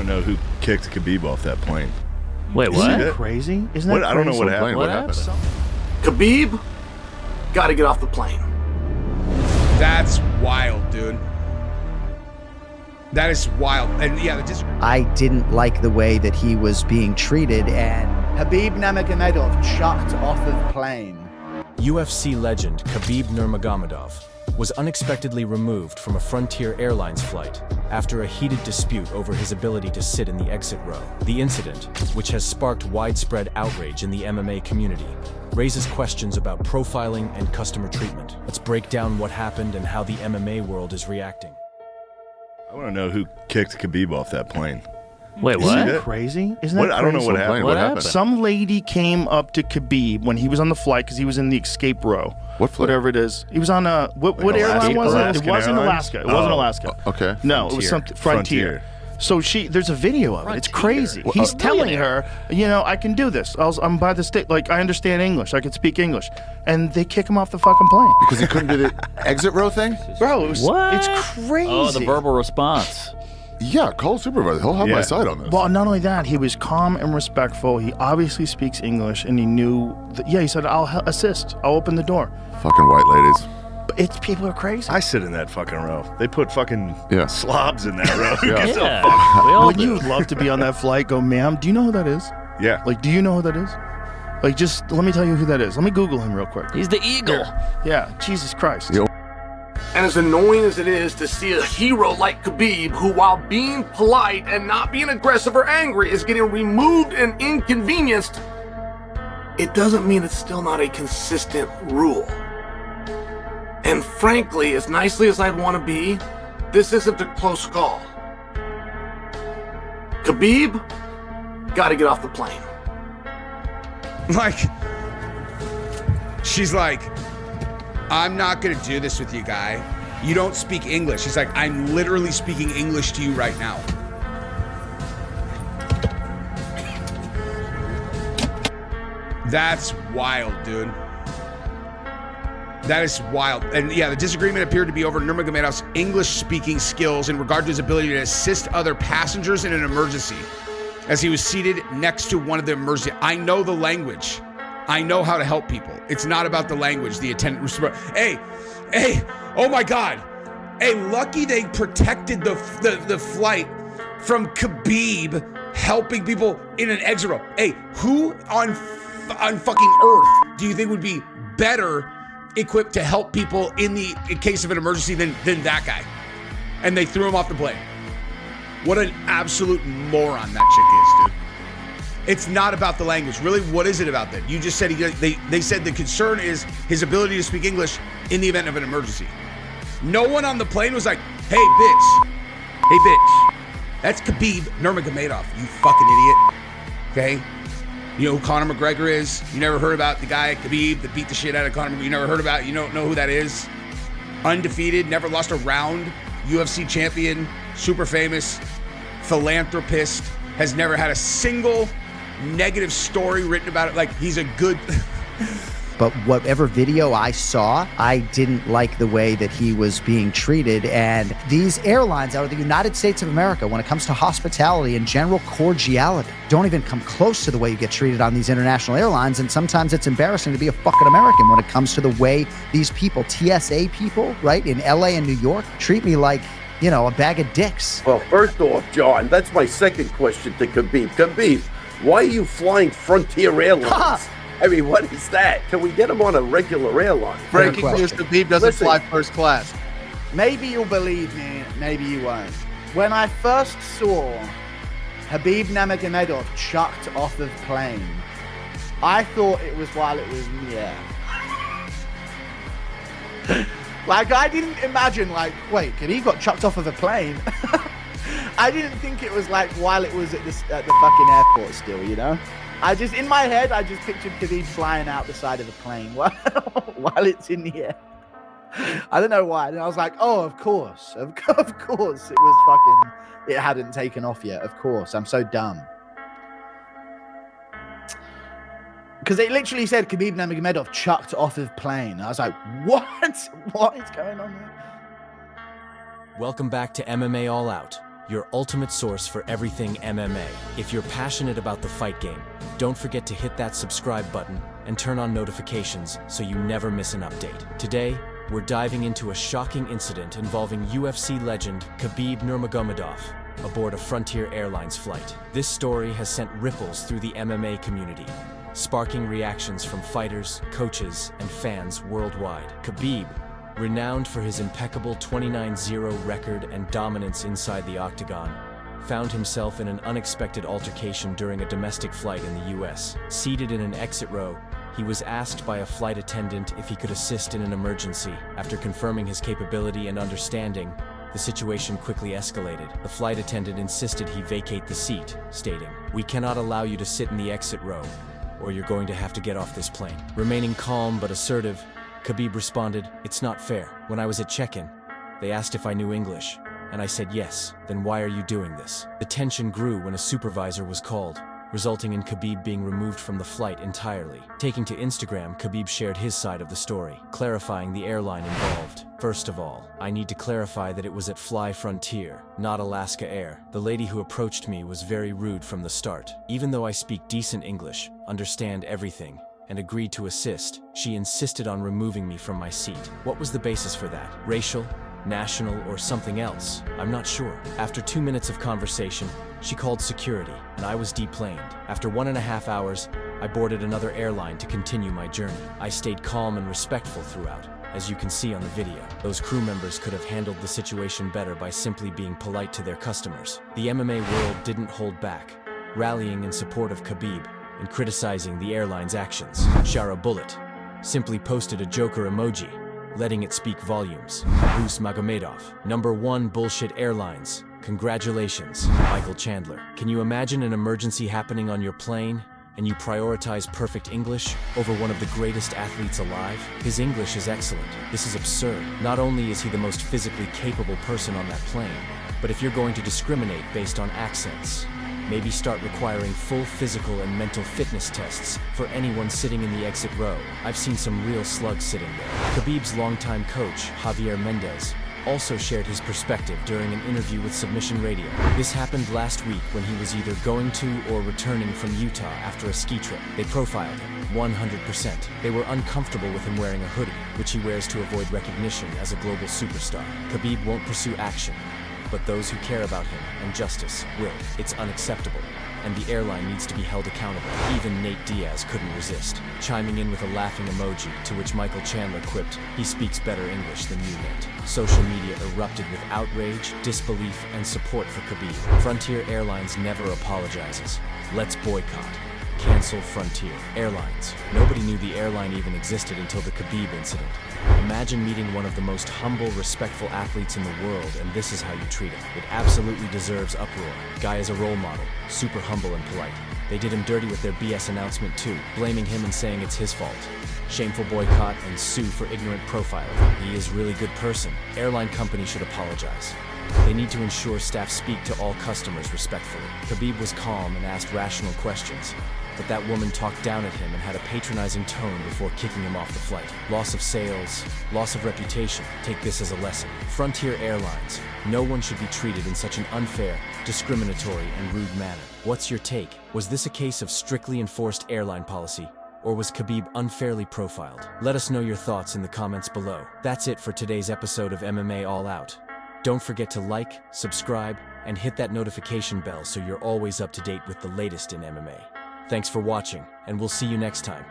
don't know who kicked Khabib off that plane. Wait, what? Isn't that crazy? Isn't that crazy? I don't know what happened. What happened? Khabib, gotta get off the plane. That's wild, dude. That is wild. And yeah, I didn't like the way that he was being treated, and Khabib Nurmagomedov chucked off of plane. UFC legend Khabib Nurmagomedov was unexpectedly removed from a Frontier Airlines flight after a heated dispute over his ability to sit in the exit row. The incident, which has sparked widespread outrage in the MMA community, raises questions about profiling and customer treatment. Let's break down what happened and how the MMA world is reacting. I want to know who kicked Khabib off that plane. Wait, Isn't what? that crazy? Isn't that crazy? I don't know what happened. What happened? Some lady came up to Khabib when he was on the flight because he was in the escape row. What flight? Whatever it is. He was on a what airline was it? It wasn't Alaska. It wasn't Alaska. Okay. No, it was something Frontier. So there's a video of it. It's crazy. He's telling her, you know, I can do this. I'm by the state. Like, I understand English. I can speak English. And they kick him off the fucking plane. Because he couldn't do the exit row thing? Bro, it's crazy. Oh, the verbal response. Yeah, call supervisor. He'll have my side on this. Well, not only that, he was calm and respectful. He obviously speaks English, and he knew that, he said, I'll assist. I'll open the door. Fucking white ladies. But people are crazy. I sit in that fucking row. They put fucking slobs in that row. Yeah. Get the Yeah. fuck- We all Wouldn't do. you love to be on that flight? Go, ma'am, do you know who that is? Yeah. Like, do you know who that is? Like, just let me tell you who that is. Let me Google him real quick. He's the eagle. Yeah, Jesus Christ. Yo. And as annoying as it is to see a hero like Khabib, who while being polite and not being aggressive or angry is getting removed and inconvenienced, it doesn't mean it's still not a consistent rule. And frankly, as nicely as I'd want to be, this isn't a close call. Khabib, gotta get off the plane. like, she's like, I'm not gonna do this with you, guy. You don't speak English. She's like, I'm literally speaking English to you right now. That's wild, dude. That is wild. And yeah, the disagreement appeared to be over Nurmagomedov's English-speaking skills in regard to his ability to assist other passengers in an emergency, as he was seated next to one of the emergency. I know the language. I know how to help people. It's not about the language. The attendant was, hey, oh my God. Hey, lucky they protected the flight from Khabib helping people in an exit row. Hey, who on fucking earth do you think would be better equipped to help people in case of an emergency than that guy? And they threw him off the plane. What an absolute moron that chick is, dude. It's not about the language. Really, what is it about that? You just said they said the concern is his ability to speak English in the event of an emergency. No one on the plane was like, hey, bitch. Hey, bitch. That's Khabib Nurmagomedov, you fucking idiot. Okay? You know who Conor McGregor is? You never heard about the guy, Khabib, that beat the shit out of Conor McGregor? You never heard about it? You don't know who that is? Undefeated, never lost a round, UFC champion, super famous, philanthropist, has never had a single negative story written about it. Like, he's a good... But whatever video I saw, I didn't like the way that he was being treated. And these airlines out of the United States of America, when it comes to hospitality and general cordiality, don't even come close to the way you get treated on these international airlines. And sometimes it's embarrassing to be a fucking American when it comes to the way these people, TSA people, right, in LA and New York, treat me like, you know, a bag of dicks. Well, first off, John, that's my second question to Khabib. Khabib, why are you flying Frontier Airlines? I mean, what is that? Can we get him on a regular airline? Breaking news, Khabib doesn't fly first class. Maybe you'll believe me, maybe you won't. When I first saw Khabib Nurmagomedov chucked off of plane, I thought it was while it was in the air. Like, I didn't imagine, like, wait, Khabib got chucked off of a plane? I didn't think it was like while it was at the fucking airport still, you know? In my head, I just pictured Khabib flying out the side of the plane while it's in the air. I don't know why. And I was like, oh, of course. Of course. It was fucking, it hadn't taken off yet. Of course. I'm so dumb. Because it literally said Khabib Nurmagomedov chucked off of plane. I was like, what? What is going on there? Welcome back to MMA All Out, your ultimate source for everything MMA. If you're passionate about the fight game, don't forget to hit that subscribe button and turn on notifications so you never miss an update. Today, we're diving into a shocking incident involving UFC legend Khabib Nurmagomedov aboard a Frontier Airlines flight. This story has sent ripples through the MMA community, sparking reactions from fighters, coaches, and fans worldwide. Khabib, renowned for his impeccable 29-0 record and dominance inside the octagon, found himself in an unexpected altercation during a domestic flight in the US. Seated in an exit row, he was asked by a flight attendant if he could assist in an emergency. After confirming his capability and understanding, the situation quickly escalated. The flight attendant insisted he vacate the seat, stating, "We cannot allow you to sit in the exit row, or you're going to have to get off this plane." Remaining calm but assertive, Khabib responded, "It's not fair. When I was at check-in, they asked if I knew English, and I said yes. Then why are you doing this?" The tension grew when a supervisor was called, resulting in Khabib being removed from the flight entirely. Taking to Instagram, Khabib shared his side of the story, clarifying the airline involved. "First of all, I need to clarify that it was at Fly Frontier, not Alaska Air. The lady who approached me was very rude from the start. Even though I speak decent English, understand everything, and agreed to assist, she insisted on removing me from my seat. What was the basis for that? Racial, national, or something else? I'm not sure." After 2 minutes of conversation, she called security, and I was deplaned. After 1.5 hours, I boarded another airline to continue my journey. I stayed calm and respectful throughout, as you can see on the video. Those crew members could have handled the situation better by simply being polite to their customers. The MMA world didn't hold back, rallying in support of Khabib and criticizing the airline's actions. Shara Bullet simply posted a Joker emoji, letting it speak volumes. Khabib Nurmagomedov, #1 bullshit airlines. Congratulations, Michael Chandler. Can you imagine an emergency happening on your plane, and you prioritize perfect English over one of the greatest athletes alive? His English is excellent. This is absurd. Not only is he the most physically capable person on that plane, but if you're going to discriminate based on accents, maybe start requiring full physical and mental fitness tests for anyone sitting in the exit row. I've seen some real slugs sitting there. Khabib's longtime coach, Javier Mendez, also shared his perspective during an interview with Submission Radio. This happened last week when he was either going to or returning from Utah after a ski trip. They profiled him 100%. They were uncomfortable with him wearing a hoodie, which he wears to avoid recognition as a global superstar. Khabib won't pursue action, but those who care about him and justice will. It's unacceptable, and the airline needs to be held accountable. Even Nate Diaz couldn't resist, chiming in with a laughing emoji, to which Michael Chandler quipped, "He speaks better English than you, Nate." Social media erupted with outrage, disbelief, and support for Khabib. Frontier Airlines never apologizes. Let's boycott. Cancel Frontier Airlines. Nobody knew the airline even existed until the Khabib incident. Imagine meeting one of the most humble, respectful athletes in the world, and this is how you treat him. It absolutely deserves uproar. Guy is a role model, super humble and polite. They did him dirty with their BS announcement too, blaming him and saying it's his fault. Shameful boycott and sue for ignorant profiling. He is really good person. Airline company should apologize. They need to ensure staff speak to all customers respectfully. Khabib was calm and asked rational questions, but that woman talked down at him and had a patronizing tone before kicking him off the flight. Loss of sales, loss of reputation. Take this as a lesson. Frontier Airlines. No one should be treated in such an unfair, discriminatory, and rude manner. What's your take? Was this a case of strictly enforced airline policy, or was Khabib unfairly profiled? Let us know your thoughts in the comments below. That's it for today's episode of MMA All Out. Don't forget to like, subscribe, and hit that notification bell so you're always up to date with the latest in MMA. Thanks for watching, and we'll see you next time.